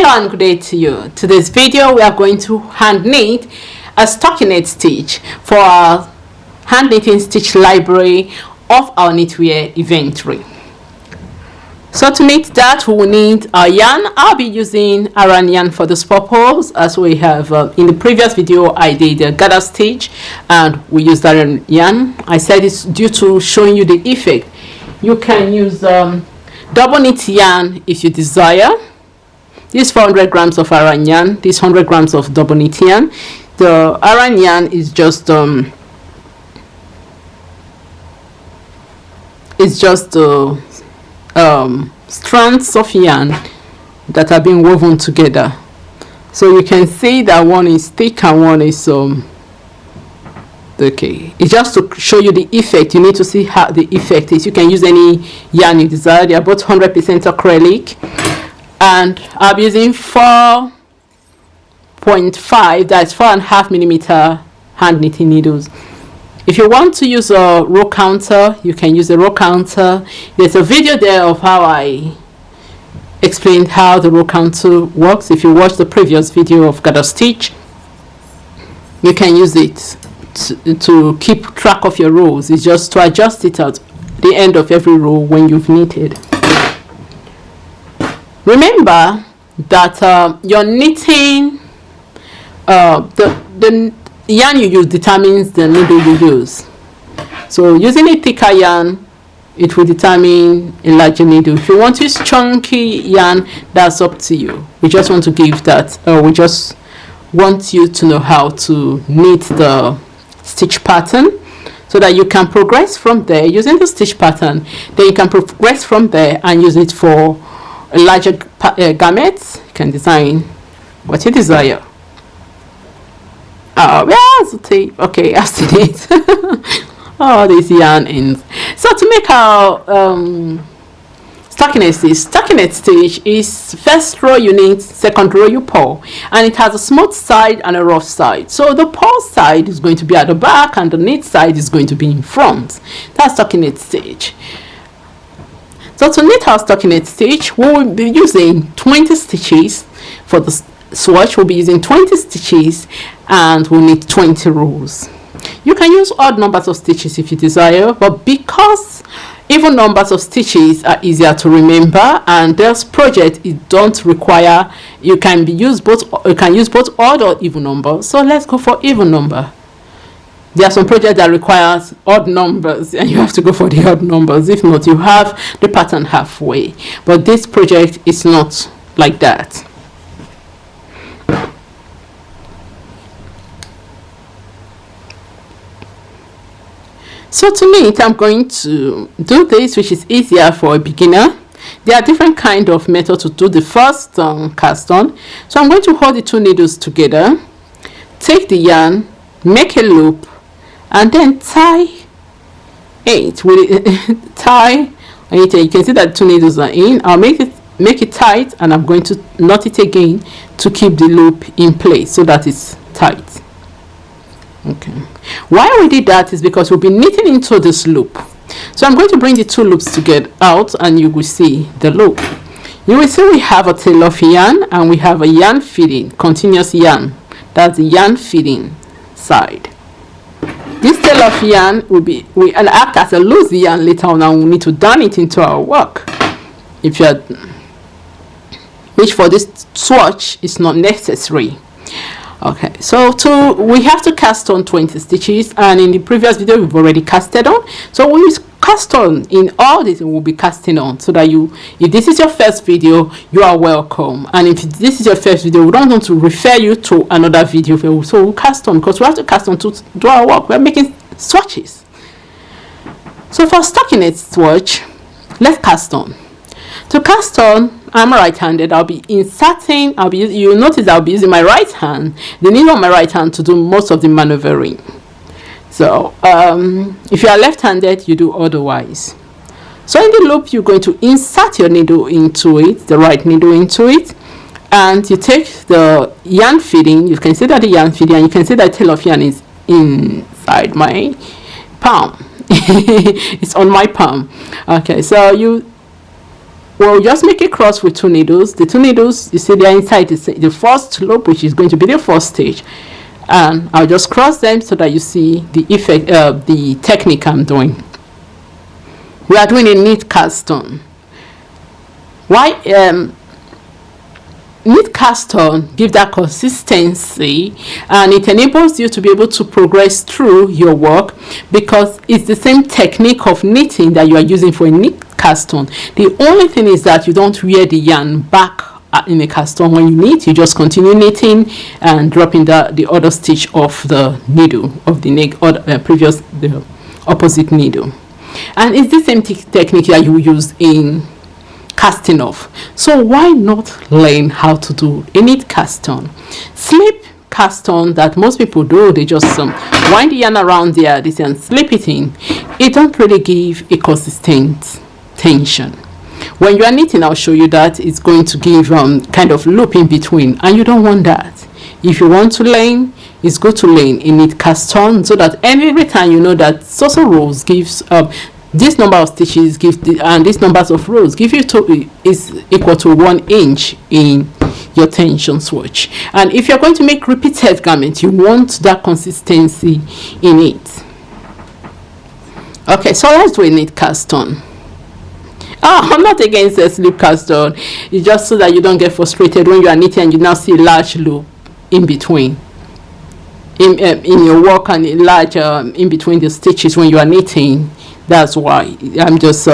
Hello and good day to you. Today's video we are going to hand knit a stockinet stitch for our hand knitting stitch library of our knitwear inventory. So to knit that we will need our yarn. I'll be using Aran yarn for this purpose, as we have in the previous video I did a gather stitch and we used Aran yarn. I said it's due to showing you the effect. You can use double knit yarn if you desire. This 400 grams of Aran yarn, this 100 grams of double knit yarn. The Aran yarn is just strands of yarn that are being woven together. So you can see that one is thick and one is okay. It's just to show you the effect. You need to see how the effect is. You can use any yarn you desire. They are both 100% acrylic, and I'm using 4.5, that's 4.5 millimeter hand knitting needles. If you want to use a row counter, you can use a row counter. There's a video there of how I explained how the row counter works. If you watch the previous video of gather stitch, you can use it to keep track of your rows. It's just to adjust it at the end of every row when you've knitted. Remember that your knitting, the yarn you use determines the needle you use. So using a thicker yarn, it will determine a larger needle. If you want to use chunky yarn, that's up to you. We just want to give that, we just want you to know how to knit the stitch pattern so that you can progress from there using the stitch pattern. Then you can progress from there and use it for a larger garments. You can design what you desire. Oh, where's the tape? Okay, I've seen it. Oh, these yarn ends. So to make our stockinet stitch is first row you knit, second row you purl, and it has a smooth side and a rough side. So the purl side is going to be at the back and the knit side is going to be in front. That's stockinet stitch. So to knit our stockinet stitch, we will be using 20 stitches for the swatch. We'll be using 20 stitches and we'll knit 20 rows. You can use odd numbers of stitches if you desire, but because even numbers of stitches are easier to remember, and this project it don't require, you can use both odd or even numbers. So let's go for even number. There are some projects that requires odd numbers and you have to go for the odd numbers. If not, you have the pattern halfway. But this project is not like that. So to knit, I'm going to do this, which is easier for a beginner. There are different kind of methods to do the first cast on. So I'm going to hold the two needles together, take the yarn, make a loop, and then tie it with tie it. You can see that two needles are in. I'll make it tight, and I'm going to knot it again to keep the loop in place so that it's tight. Okay, why we did that is because we'll be knitting into this loop. So I'm going to bring the two loops together out and you will see the loop. You will see we have a tail of yarn and we have a yarn feeding, continuous yarn. That's the yarn feeding side. This tail of yarn will act as a loose yarn later on, and we need to darn it into our work. Which for this swatch is not necessary. Okay, so we have to cast on 20 stitches, and in the previous video we've already casted on. So we will cast on in all this, and we'll be casting on, so that if this is your first video, you are welcome. And if this is your first video, we don't want to refer you to another video, so we'll cast on because we have to cast on to do our work. We're making swatches. So for stockinet swatch, let's cast on. To cast on, I'm right-handed. I'll be inserting. You'll notice I'll be using my right hand, the needle on my right hand, to do most of the maneuvering. So if you are left-handed, you do otherwise. So in the loop, you're going to insert your needle into it, the right needle into it, and you take the yarn feeding. You can see that the yarn feeding, and you can see that tail of yarn is inside my palm. It's on my palm. Okay, so we'll just make a cross with 2 needles. The 2 needles, you see, they're inside the first loop, which is going to be the first stage, and I'll just cross them so that you see the effect, the technique I'm doing. We are doing a knit cast on. Why knit cast on give that consistency, and it enables you to be able to progress through your work, because it's the same technique of knitting that you are using for a knit cast on. The only thing is that you don't wear the yarn back in a cast on. When you knit, you just continue knitting and dropping the other stitch of the needle of the opposite needle, and it's the same technique that you use in casting off. So why not learn how to do a knit cast on? Slip cast on that most people do, they just wind the yarn around there, this and slip it in. It don't really give a consistent tension. When you are knitting, I'll show you that it's going to give kind of loop in between, and you don't want that. If you want to learn, it's good to learn a knit cast on, so that every time you know that so rows gives this number of stitches and this numbers of rows give you is equal to 1 inch in your tension swatch. And if you're going to make repeated garments, you want that consistency in it. Okay, so let's do a knit cast on. I'm not against a slip cast on. It's just so that you don't get frustrated when you are knitting and you now see a large loop in between in your work, and a large in between the stitches when you are knitting. That's why I'm just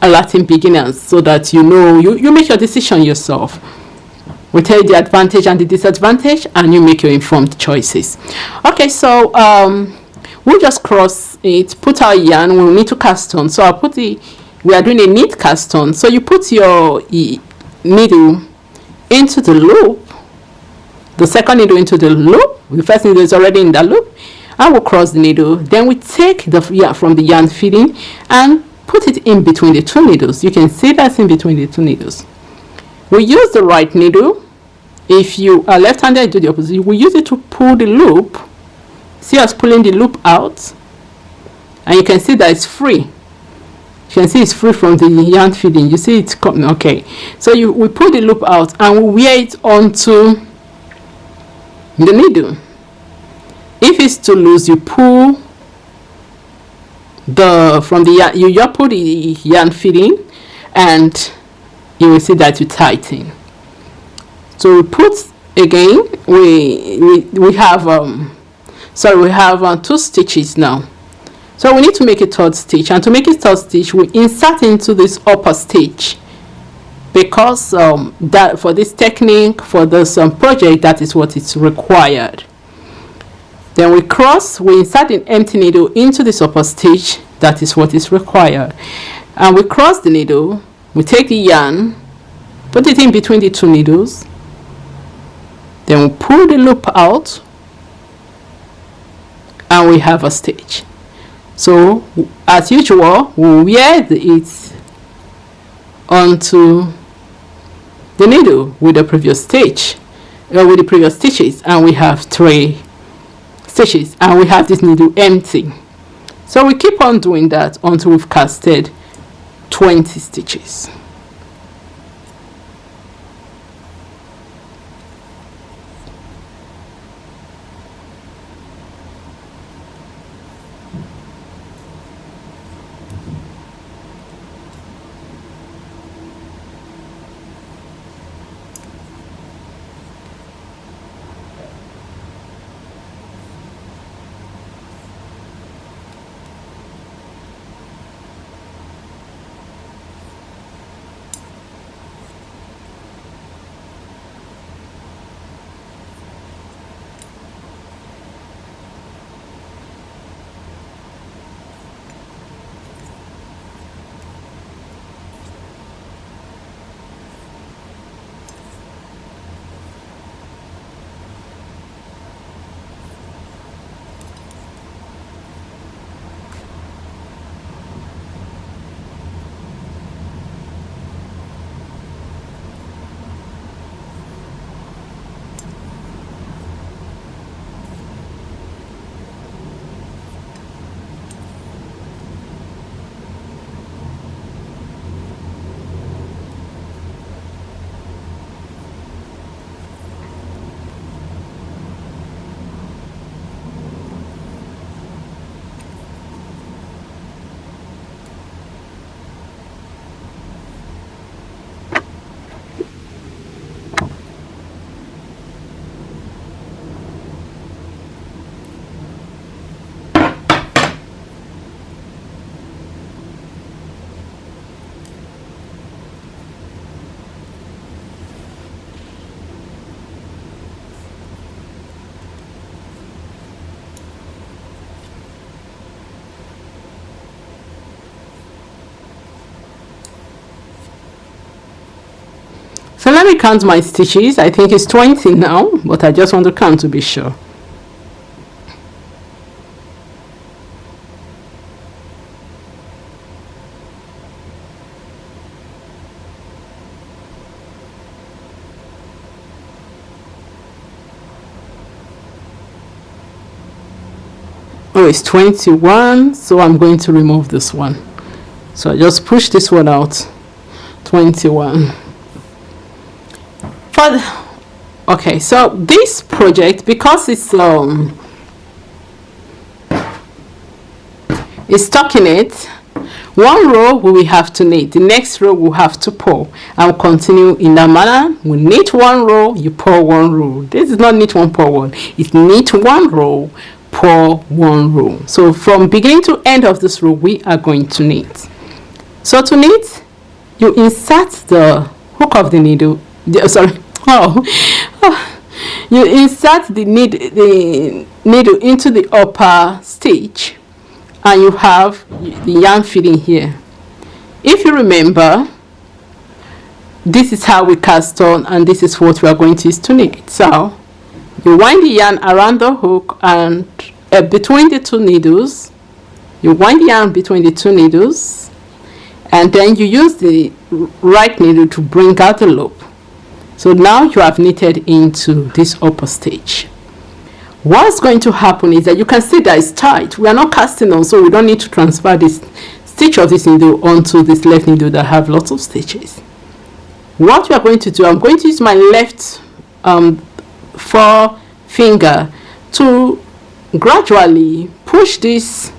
alerting beginners, so that you know you make your decision yourself. We tell you the advantage and the disadvantage, and you make your informed choices. Okay, so we'll just cross it, put our yarn. We'll need to cast on. So we are doing a knit cast on. So you put your needle into the loop, the second needle into the loop. The first needle is already in the loop. I will cross the needle, then we take the yarn from the yarn feeding and put it in between the 2 needles. You can see that's in between the 2 needles. We use the right needle. If you are left-handed, do the opposite. We use it to pull the loop. See us pulling the loop out, and you can see that it's free. You can see it's free from the yarn feeding. You see it's coming. Okay, so we pull the loop out and we wear it onto the needle. If it's too loose, you pull from the yarn, you pull the yarn feeding, and you will see that you tighten. So we put again. We have we have 2 stitches now. So we need to make a 3rd stitch, and to make a 3rd stitch, we insert into this upper stitch, because that for this technique, for this project, that is what is required. Then we insert an empty needle into this upper stitch. That is what is required. And we cross the needle. We take the yarn, put it in between the 2 needles. Then we pull the loop out, and we have a stitch. So as usual, we wear it onto the needle with the previous stitch, with the previous stitches, and we have 3 stitches, and we have this needle empty. So we keep on doing that until we've casted 20 stitches. So let me count my stitches. I think it's 20 now, but I just want to count to be sure. Oh, it's 21, so I'm going to remove this one. So I just push this one out. 21. Okay, so this project, because it's stockinet, one row we will have to knit, the next row we'll have to purl, and continue in that manner. We knit one row, you purl one row. This is not knit one, purl one. It's knit one row, purl one row. So from beginning to end of this row, we are going to knit. So to knit, you insert the hook of the needle. You insert the needle into the upper stitch, and you have the yarn feeding here. If you remember, this is how we cast on, and this is what we are going to use to knit. So you wind the yarn around the hook and between the two needles. You wind the yarn between the two needles, and then you use the right needle to bring out the loop. So now you have knitted into this upper stitch. What's going to happen is that you can see that it's tight. We are not casting on, so we don't need to transfer this stitch of this needle onto this left needle that have lots of stitches. What we are going to do, I'm going to use my left forefinger to gradually push this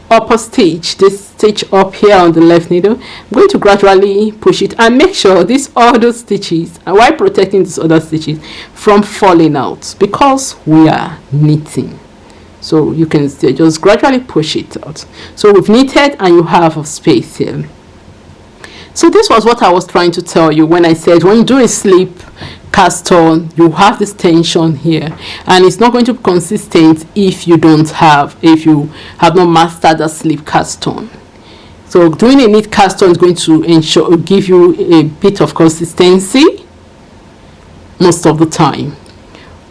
upper stitch, this stitch up here on the left needle. I'm going to gradually push it and make sure these other stitches, and while protecting these other stitches from falling out, because we are knitting. So you can just gradually push it out. So we've knitted and you have a space here. So this was what I was trying to tell you when I said when you do a slip cast on, you have this tension here, and it's not going to be consistent if you have not mastered the slip cast on. So doing a knit cast on is going to give you a bit of consistency most of the time,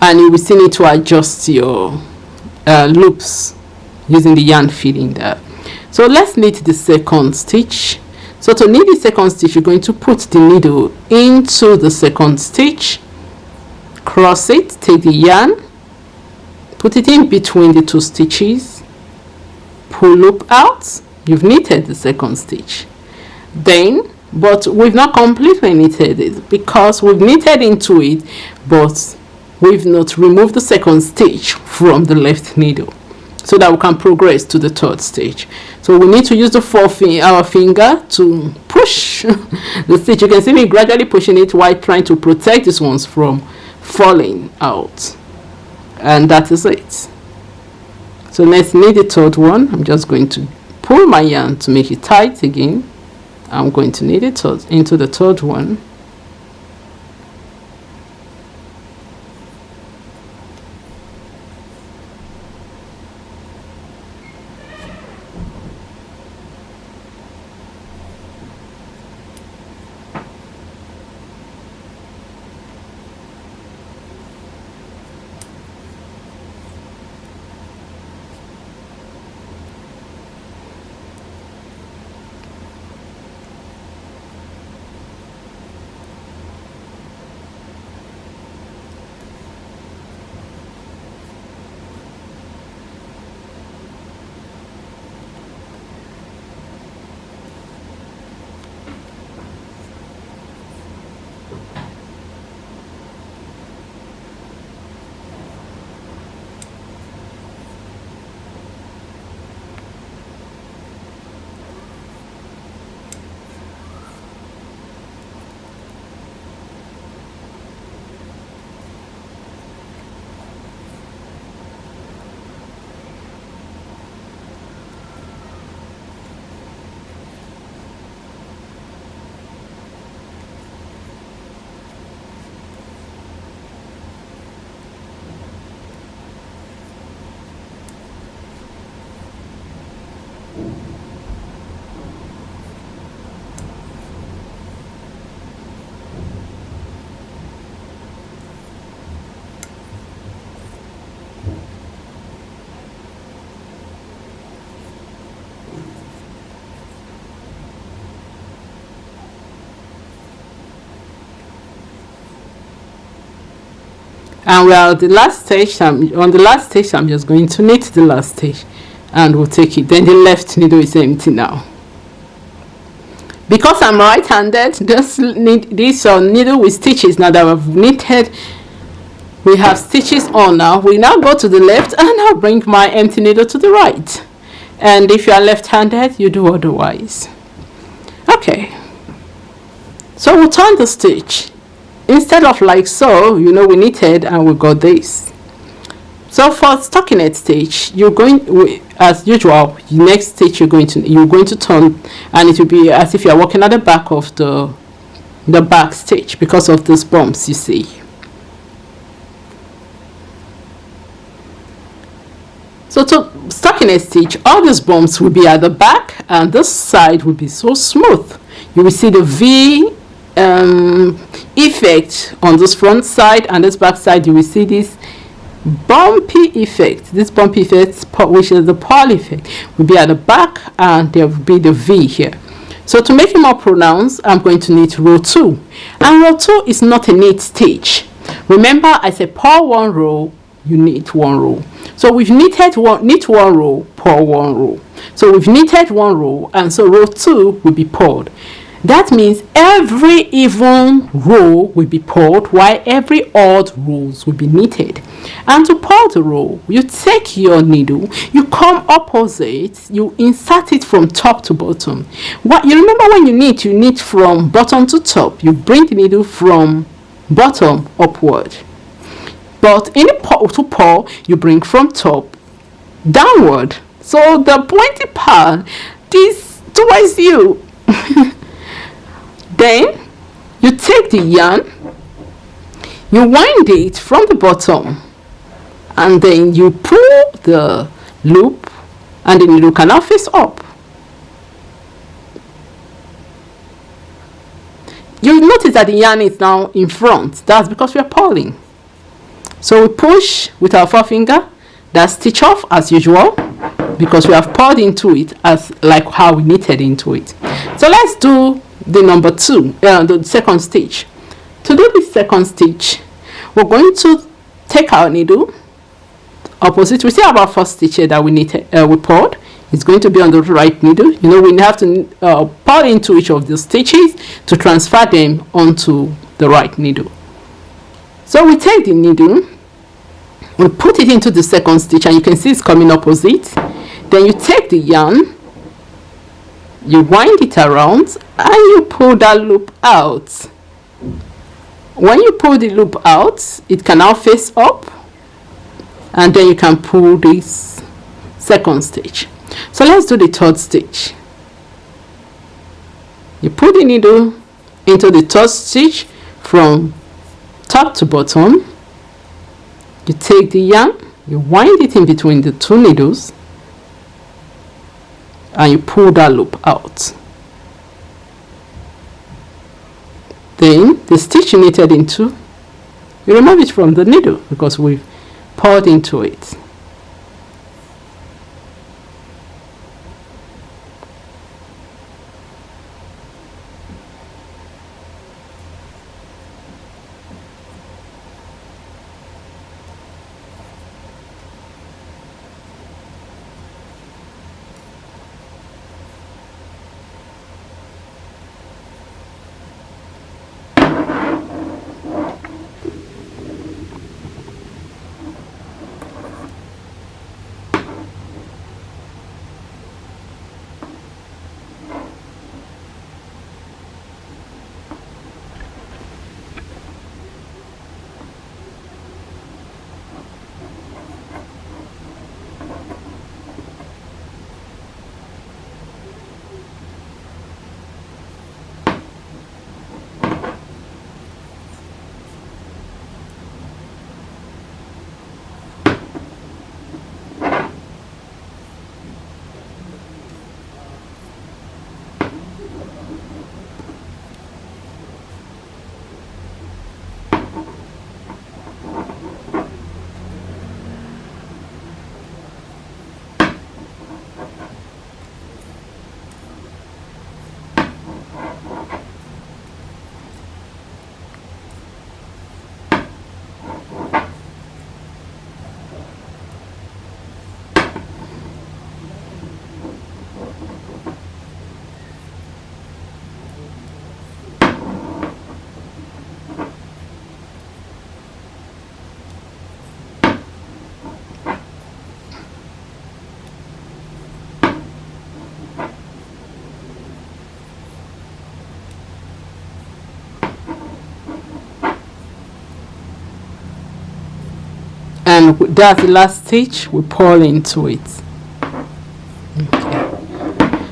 and you will still need to adjust your loops using the yarn feeding there. So let's knit the second stitch. So to knit the second stitch, you're going to put the needle into the second stitch, cross it, take the yarn, put it in between the two stitches, pull loop out. You've knitted the second stitch. But we've not completely knitted it, because we've knitted into it, but we've not removed the second stitch from the left needle, so that we can progress to the third stage. So we need to use our finger to push the stitch. You can see me gradually pushing it while trying to protect these ones from falling out, and that is it. So let's knit the third one. I'm just going to pull my yarn to make it tight again. I'm going to knit it into the third one. And we are at the last stage. On the last stage, I'm just going to knit the last stage, and we'll take it. Then the left needle is empty now. Because I'm right-handed, this needle with stitches now that we've knitted, we have stitches on now. We now go to the left, and I'll bring my empty needle to the right. And if you are left-handed, you do otherwise. Okay, so we'll turn the stitch. Instead of like so, we knitted and we got this. So for stockinet stitch, you're going, as usual, next stitch you're going to turn, and it will be as if you're working at the back of the back stitch because of those bumps you see. So to stockinet stitch, all these bumps will be at the back, and this side will be so smooth. You will see the V effect on this front side, and this back side you will see this bumpy effect. This bumpy effect, which is the purl effect, will be at the back, and there will be the V here. So to make it more pronounced, I'm going to knit row 2, and row 2 is not a knit stitch. Remember, I said purl 1 row, you knit 1 row. So we've knit 1 row, purl 1 row. So we've knitted 1 row, and so row 2 will be purled. That means every even row will be purled, while every odd rows will be knitted. And to purl the row, you take your needle, you come opposite, you insert it from top to bottom. What you remember, when you knit from bottom to top. You bring the needle from bottom upward. But in to purl, you bring from top downward. So the pointy part is towards you. Then you take the yarn, you wind it from the bottom, and then you pull the loop, and the needle can now face up. You'll notice that the yarn is now in front. That's because we are pulling. So we push with our forefinger, that stitch off as usual, because we have poured into it as like how we knitted into it. So let's do the number 2, the second stitch. To do the second stitch, we're going to take our needle opposite. We see our first stitch here that we poured. It's going to be on the right needle. We have to pour into each of the stitches to transfer them onto the right needle. So we take the needle, we put it into the second stitch, and you can see it's coming opposite. Then you take the yarn, you wind it around, and you pull that loop out. When you pull the loop out, it can now face up, and then you can pull this second stitch. So let's do the third stitch. You put the needle into the third stitch from top to bottom. You take the yarn, you wind it in between the 2 needles, and you pull that loop out. Then the stitch you knitted into, you remove it from the needle because we've poured into it. and that's the last stitch. We pull into it. Okay.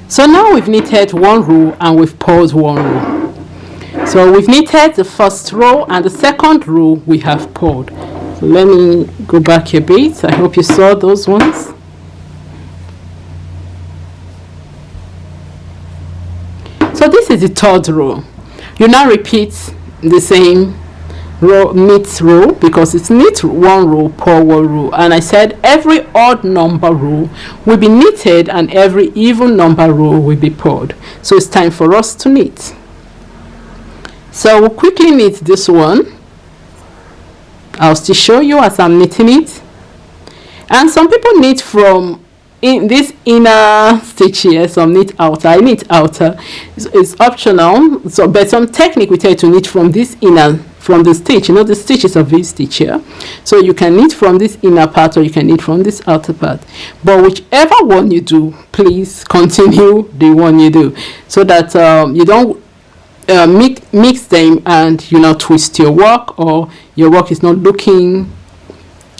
So now we've knitted one row and we've pulled one row. So we've knitted the first row and the second row we have pulled. So let me go back a bit. I hope you saw those ones. So this is the third row. You now repeat the same row, knit row, because it's knit one row, pull one row, and I said every odd number row will be knitted and every even number row will be pulled. So it's time for us to knit. So we'll quickly knit this one. I'll still show you as I'm knitting it. And some people knit from in this inner stitch here, some knit outer. I knit outer. It's optional. So, but some technique we tell you to knit from this inner, from the stitch. You know, the stitch is a V stitch here. So you can knit from this inner part or you can knit from this outer part. But whichever one you do, please continue the one you do, so that you don't mix them and you know twist your work, or your work is not looking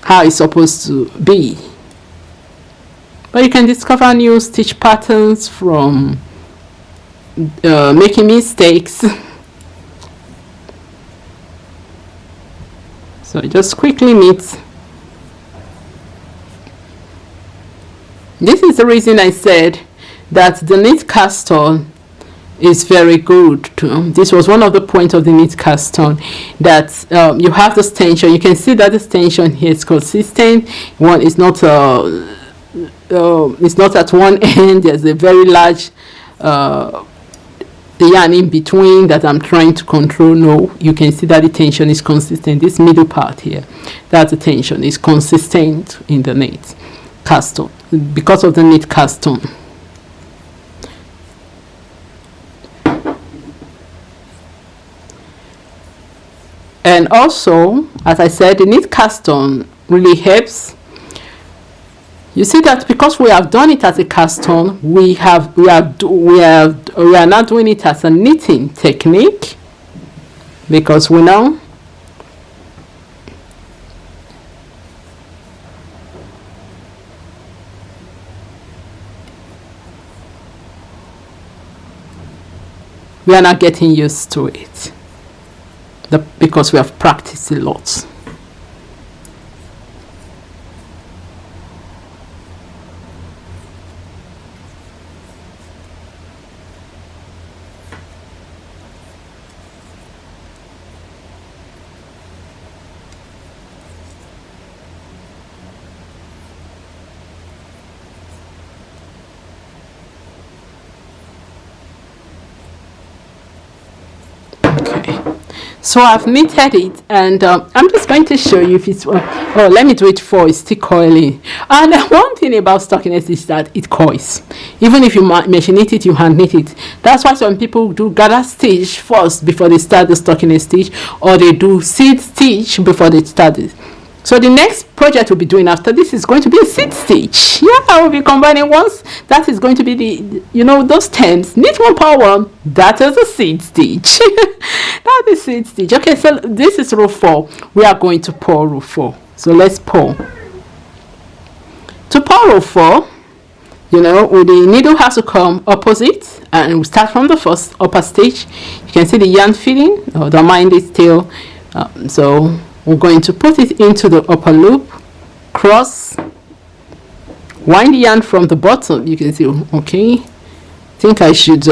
how it's supposed to be. But you can discover new stitch patterns from making mistakes. So just quickly knit. This is the reason I said that the knit cast on is very good too. This was one of the points of the knit cast on, that you have this tension. You can see that this tension here is consistent. One is not it's not at one end. There's a very large yarn in between that I'm trying to control. No, you can see that the tension is consistent. This middle part here, that the tension is consistent in the knit cast on because of the knit cast on. And also, as I said, the knit cast on really helps. You see that because we have done it as a cast on, we are not doing it as a knitting technique, because we know we are not getting used to it, because we have practiced a lot. So I've knitted it, and I'm just going to show you if it's oh, let me do it for it's still coiling. And one thing about stockinette is that it coils. Even if you machine knit it, you hand knit it. That's why some people do gather stitch first before they start the stockinette stitch, or they do seed stitch before they start it. So the next project we'll be doing after this is going to be a seed stitch. Yeah, I will be combining once. That is going to be the, you know, those terms. Knit one, power one. That is a seed stitch. That is seed stitch. Okay, so this is row 4. We are going to pour row 4. So let's pour. To pour row 4, you know, the needle has to come opposite, and we start from the first upper stitch. You can see the yarn feeding. Oh, don't mind it still. So we're going to put it into the upper loop, cross, wind the yarn from the bottom. You can see, okay, I think I should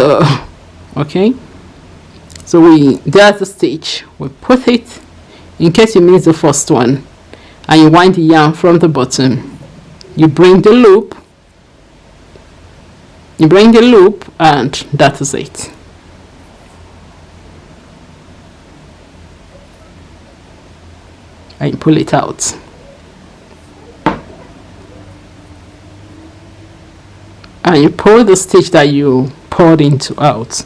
okay, so there's the stitch. We put it, in case you miss the first one, and you wind the yarn from the bottom. You bring the loop, and that is it. And pull it out. And you pull the stitch that you poured into out.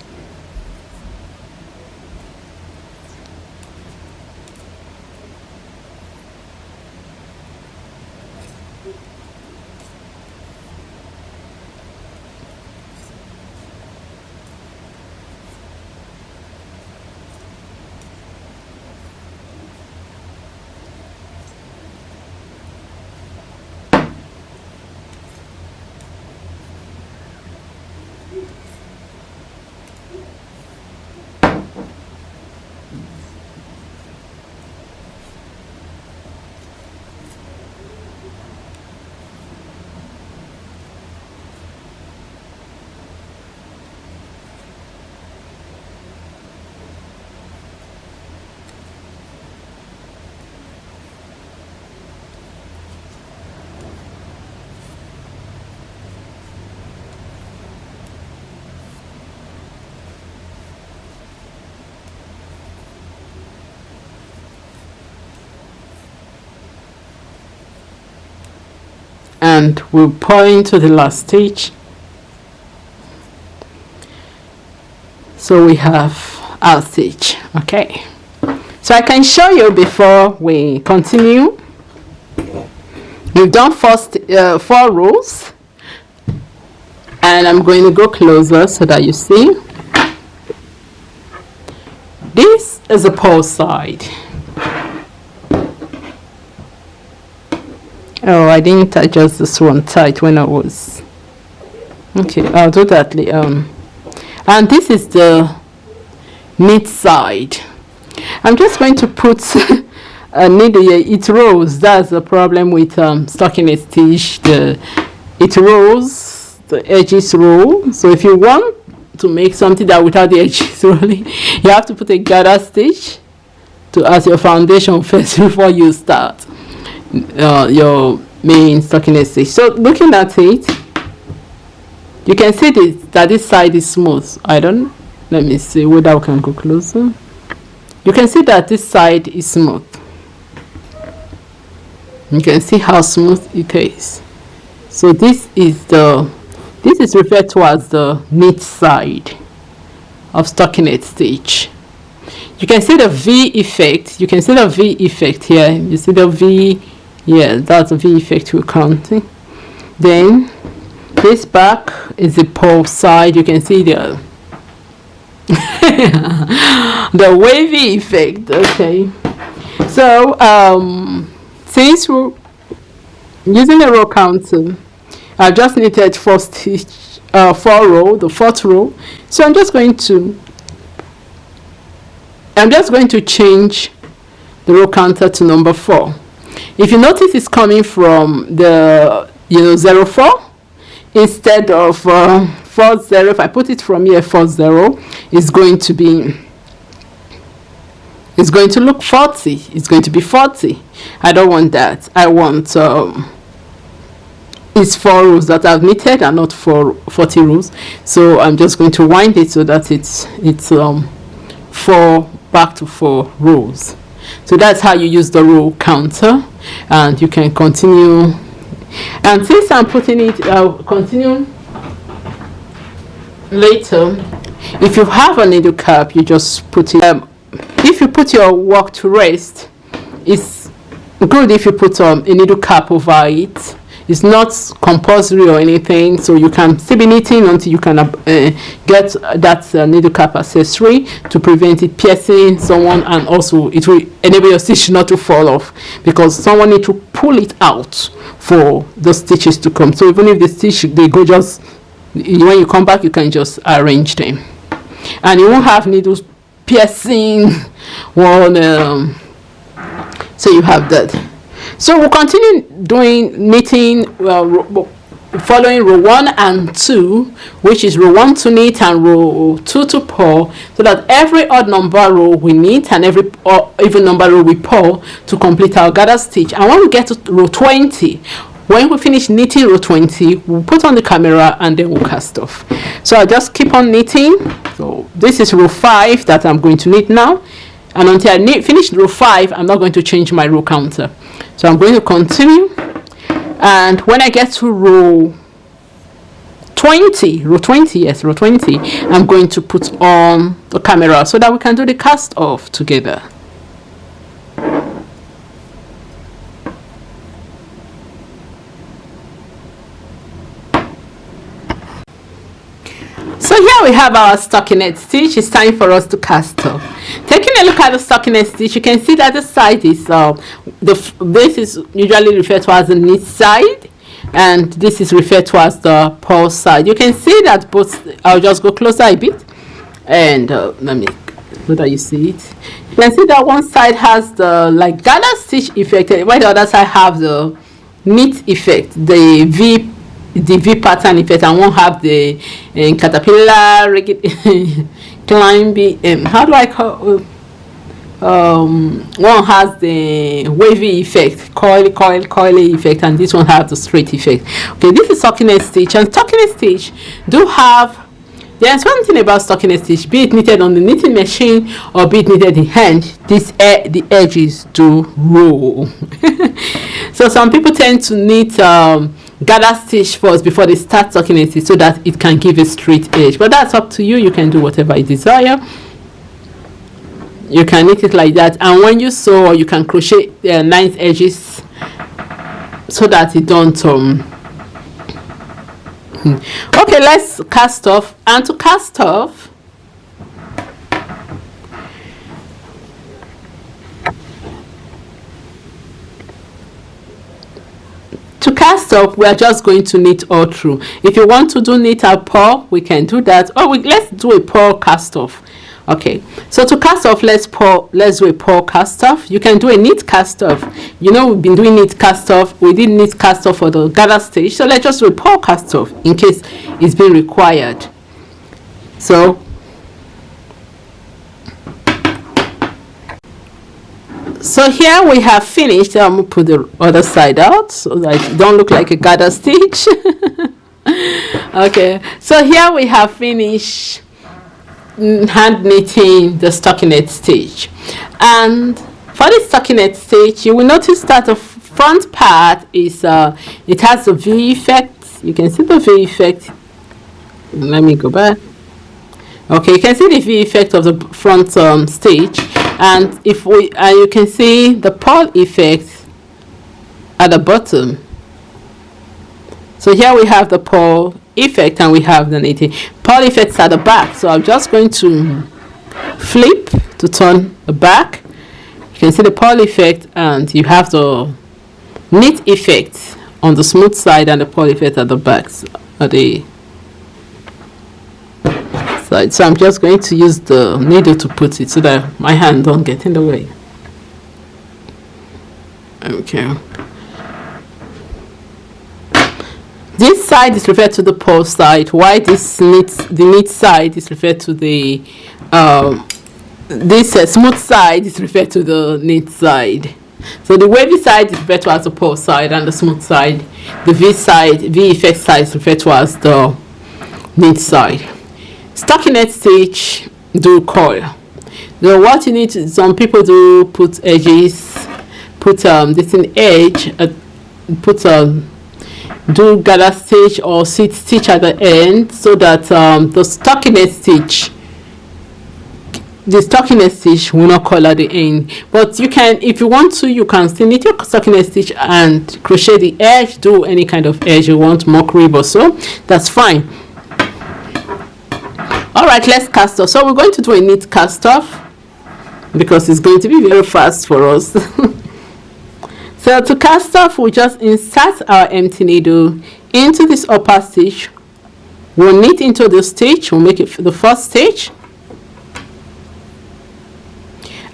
and we'll point to the last stitch. So we have our stitch. Okay, so I can show you before we continue. We've done 4 rows, and I'm going to go closer so that you see. This is the purl side. Oh, I didn't adjust this one tight when I was. Okay, I'll do that later. And this is the knit side. I'm just going to put a needle here. It rolls. That's the problem with stockinette stitch. It rolls, the edges roll. So if you want to make something that without the edges rolling, you have to put a gather stitch as your foundation first before you start your main stockinette stitch. So looking at it, you can see that this side is smooth. Let me see whether we can go closer. You can see that this side is smooth. You can see how smooth it is. So this is referred to as the knit side of stockinette stitch. You can see the V effect. You can see the V effect here. You see the V. Yeah, that's the V effect we're counting. Then this back is the purl side. You can see the the wavy effect. Okay, so since we're using a row counter, I've just knitted 4 stitch, 4 row, the 4th row. So I'm just going to change the row counter to number 4. If you notice, it's coming from the 04 instead of 40. If I put it from here, 40, it's going to look 40. It's going to be 40. I don't want that. I want it's 4 rows that I've knitted and not 40 rows. So I'm just going to wind it so that it's 4 back to 4 rows. So that's how you use the row counter, and you can continue. And since I'm putting it, I'll continue later. If you have a needle cap, you just put it. If you put your work to rest, it's good if you put a needle cap over it. It's not compulsory or anything, so you can still be knitting until you can get that needle cap accessory to prevent it piercing someone, and also it will enable your stitch not to fall off, because someone need to pull it out for the stitches to come. So even if the stitch they go, just when you come back, you can just arrange them, and you won't have needles piercing one. So you have that. So we'll continue doing knitting, following row 1 and 2, which is row 1 to knit and row 2 to purl, so that every odd number row we knit and every even number row we purl to complete our gather stitch. And when we get to row 20, when we finish knitting row 20, we'll put on the camera and then we'll cast off. So I'll just keep on knitting. So this is row 5 that I'm going to knit now, and until I finish row 5, I'm not going to change my row counter. So I'm going to continue, and when I get to row 20, I'm going to put on the camera so that we can do the cast off together. So here we have our stockinette stitch. It's time for us to cast off. Taking a look at the stockinette stitch, you can see that the side is this is usually referred to as the knit side, and this is referred to as the purl side. You can see that both. I'll just go closer a bit, and let me so that you see it. You can see that one side has the gather stitch effect, while the other side have the knit effect, the V pattern effect, and won't have the caterpillar climbing. How do I call? One has the wavy effect, coily effect, and this one has the straight effect. Okay, this is stockinette stitch, and stockinette stitch do have. There's one thing about stockinette stitch, be it knitted on the knitting machine or be it knitted in hand, the edges do roll. So some people tend to knit gather stitch first before they start stockinette it, so that it can give a straight edge. But that's up to you. You can do whatever you desire. You can knit it like that, and when you sew, you can crochet 9 edges so that it don't okay, let's cast off. And to cast off, we are just going to knit all through. If you want to do knit a purl, we can do that, or let's do a purl cast off. Okay, so to cast off, let's do a purl cast off. You can do a knit cast off. You know, we've been doing knit cast off. We did knit cast off for the gather stage, so let's just do a purl cast off in case it's been required. So here we have finished. I'm gonna put the other side out so that it don't look like a gather stitch. Okay, so here we have finished hand knitting the stockinette stitch. And for the stockinette stitch, you will notice that the front part is it has a V effect. You can see the V effect. Let me go back. Okay, you can see the V effect of the front stitch, and you can see the purl effect at the bottom. So here we have the purl effect and we have the knitting. Purl effects at the back, so I'm just going to flip to turn the back. You can see the purl effect, and you have the knit effect on the smooth side and the purl effect at the back, at the side. So I'm just going to use the needle to put it so that my hand don't get in the way. Okay. This side is referred to the purl side, while the knit side is referred to the smooth side is referred to the knit side. So the wavy side is referred to as the purl side, and the smooth side, the V effect side, is referred to as the knit side. Stockinette stitch do coil. So what you need to, some people do put edges, put this in edge, do gather stitch or seat stitch at the end, so that the stockinette stitch will not coil at the end. But you can, if you want to, you can still knit your stockinette stitch and crochet the edge, do any kind of edge you want, mock rib or so, that's fine. All right, let's cast off. So we're going to do a knit cast off because it's going to be very fast for us. So to cast off, we just insert our empty needle into this upper stitch. We'll knit into the stitch. We'll make it the first stitch,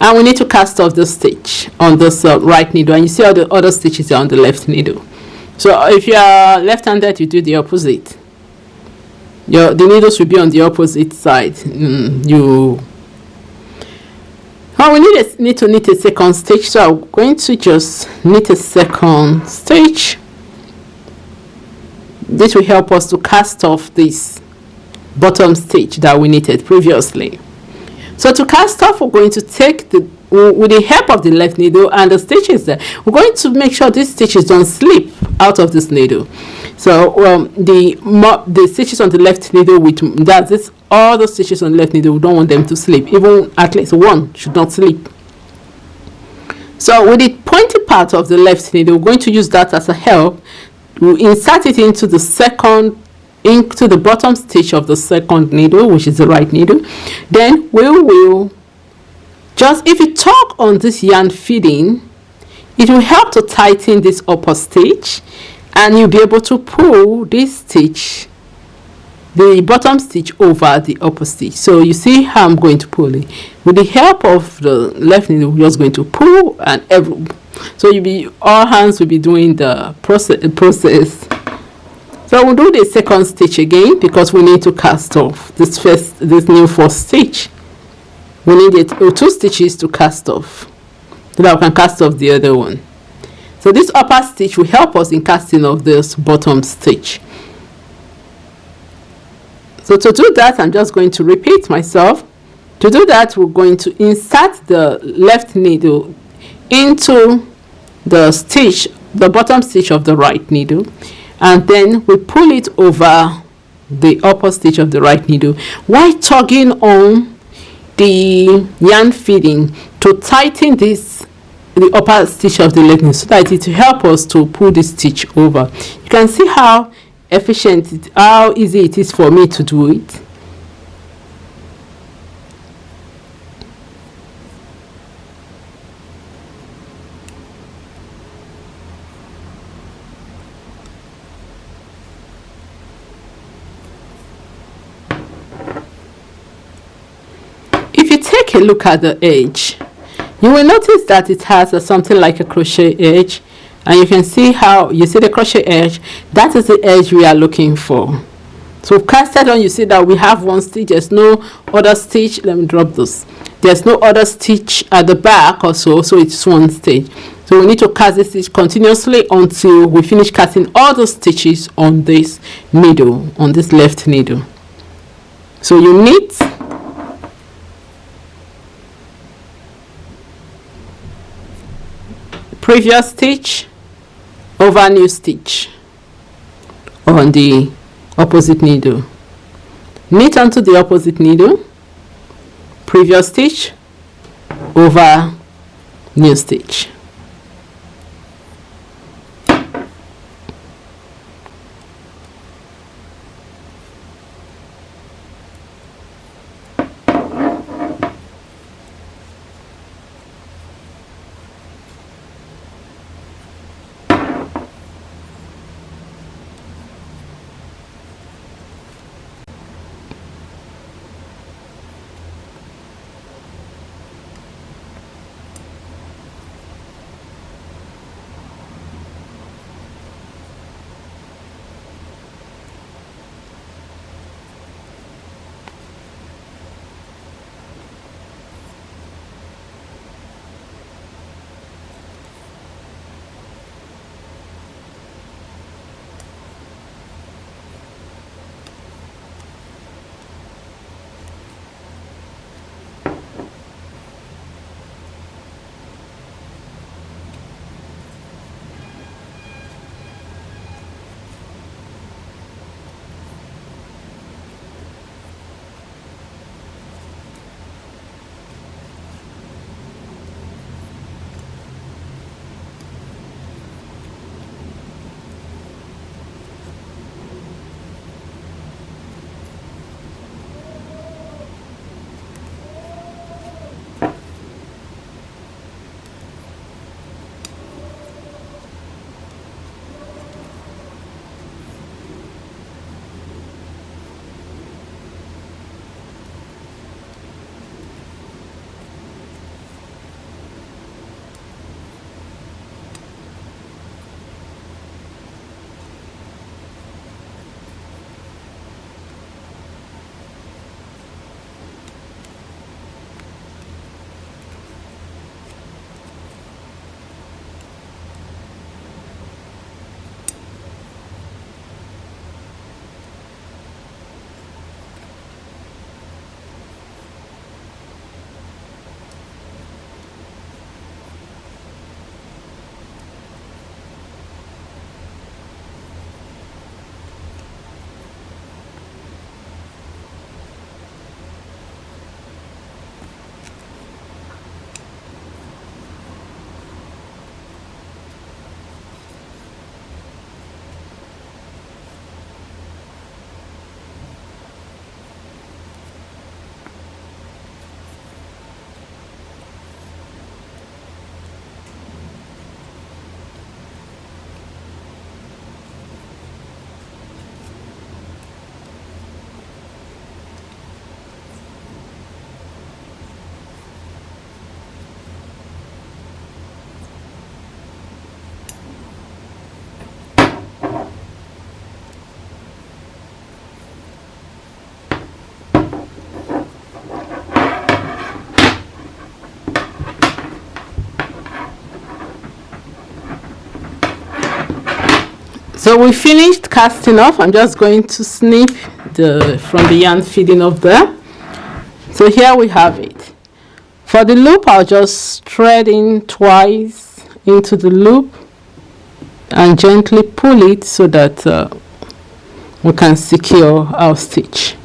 and we need to cast off the stitch on this right needle. And you see all the other stitches are on the left needle. So if you are left-handed, you do the opposite. The needles will be on the opposite side. We need to knit a second stitch, so I'm going to just knit a second stitch. This will help us to cast off this bottom stitch that we knitted previously. So to cast off, we're going to take with the help of the left needle and the stitches there, we're going to make sure these stitches don't slip out of this needle. So the stitches on the left needle, all the stitches on the left needle, we don't want them to slip. Even at least one should not slip. So with the pointy part of the left needle, we're going to use that as a help. We'll insert it into the bottom stitch of the second needle, which is the right needle. Then we will just, if you tug on this yarn feeding, it will help to tighten this upper stitch, and you'll be able to pull this stitch, the bottom stitch, over the upper stitch. So you see how I'm going to pull it with the help of the left needle. We're just going to pull, and so all hands will be doing the process. So we'll do the second stitch again because we need to cast off this new first stitch. We need 2 stitches to cast off so that we can cast off the other one. So this upper stitch will help us in casting off this bottom stitch. So to do that, I'm just going to repeat myself. To do that, we're going to insert the left needle into the bottom stitch of the right needle, and then we pull it over the upper stitch of the right needle while tugging on the yarn feeding to tighten the upper stitch of the left needle, so that it will help us to pull this stitch over. You can see how how easy it is for me to do it. If you take a look at the edge, you will notice that it has something like a crochet edge, and you can see how you see the crochet edge. That is the edge we are looking for. So casted on, you see that we have one stitch, there's no other stitch. Let me drop this. There's no other stitch at the back or so it's one stitch. So we need to cast this stitch continuously until we finish casting all the stitches on this needle, on this left needle. So you knit, previous stitch over new stitch on the opposite needle, knit onto the opposite needle, previous stitch over new stitch. So we finished casting off. I'm just going to snip from the yarn feeding up there. So here we have it. For the loop, I'll just thread in twice into the loop and gently pull it so that we can secure our stitch.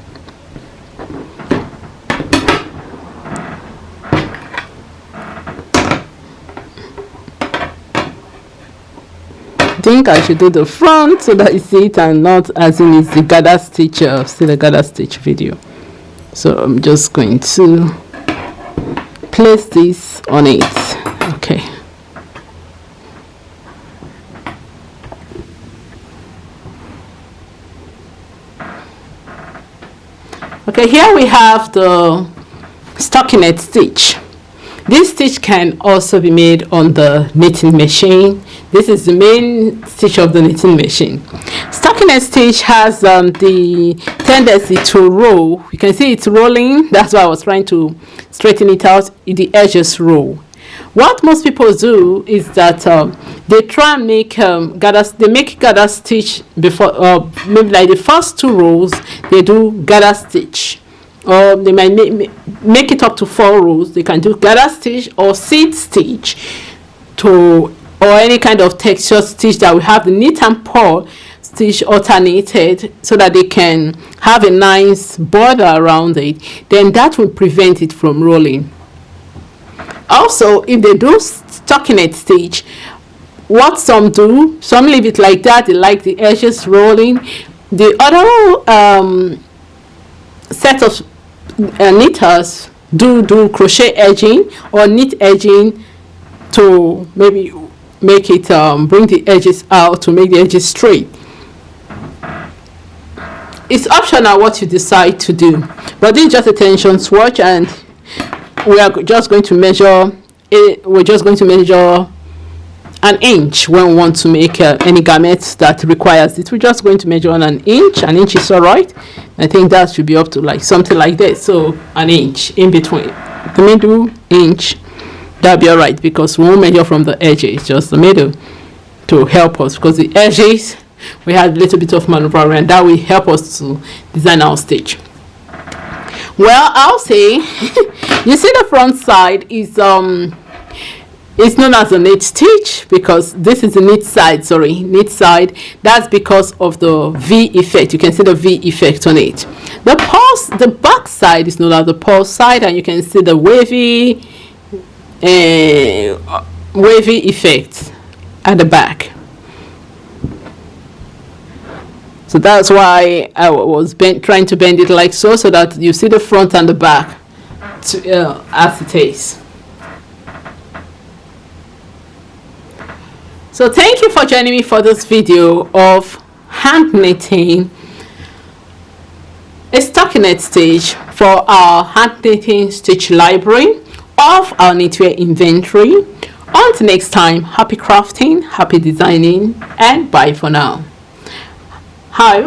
I think I should do the front so that you see it and not as in it's the gather stitch, still a gather stitch video. So I'm just going to place this on it. Okay. Okay, here we have the stockinet stitch. This stitch can also be made on the knitting machine. This is the main stitch of the knitting machine. Stockinet stitch has the tendency to roll. You can see it's rolling. That's why I was trying to straighten it out. The edges roll. What most people do is that they try and make gather stitch before, maybe like the first 2 rows they do gather stitch, or they might make it up to 4 rows. They can do gather stitch or seed stitch or any kind of texture stitch that will have the knit and purl stitch alternated so that they can have a nice border around it. Then that will prevent it from rolling. Also, if they do stockinet stitch, what some do, some leave it like that. They like the edges rolling. The other set of knitters do crochet edging or knit edging to maybe make it bring the edges out, to make the edges straight. It's optional what you decide to do, but this is just a tension swatch, and we are just going to measure it. We're just going to measure an inch when we want to make any garment that requires it. We're just going to measure on an inch. An inch is all right. I think that should be up to like something like this. So an inch in between the middle inch, that'll be all right, because we won't measure from the edges, just the middle, to help us, because the edges we have a little bit of maneuver, and that will help us to design our stitch. Well, I'll say you see the front side is it's known as a knit stitch because this is the knit side. Knit side. That's because of the V effect. You can see the V effect on it. The back side is known as the purl side, and you can see the wavy effect at the back. So that's why I was trying to bend it like so that you see the front and the back as it is. So thank you for joining me for this video of hand knitting a stockinet stitch for our hand knitting stitch library of our knitwear inventory. Until next time, happy crafting, happy designing, and bye for now. Hi.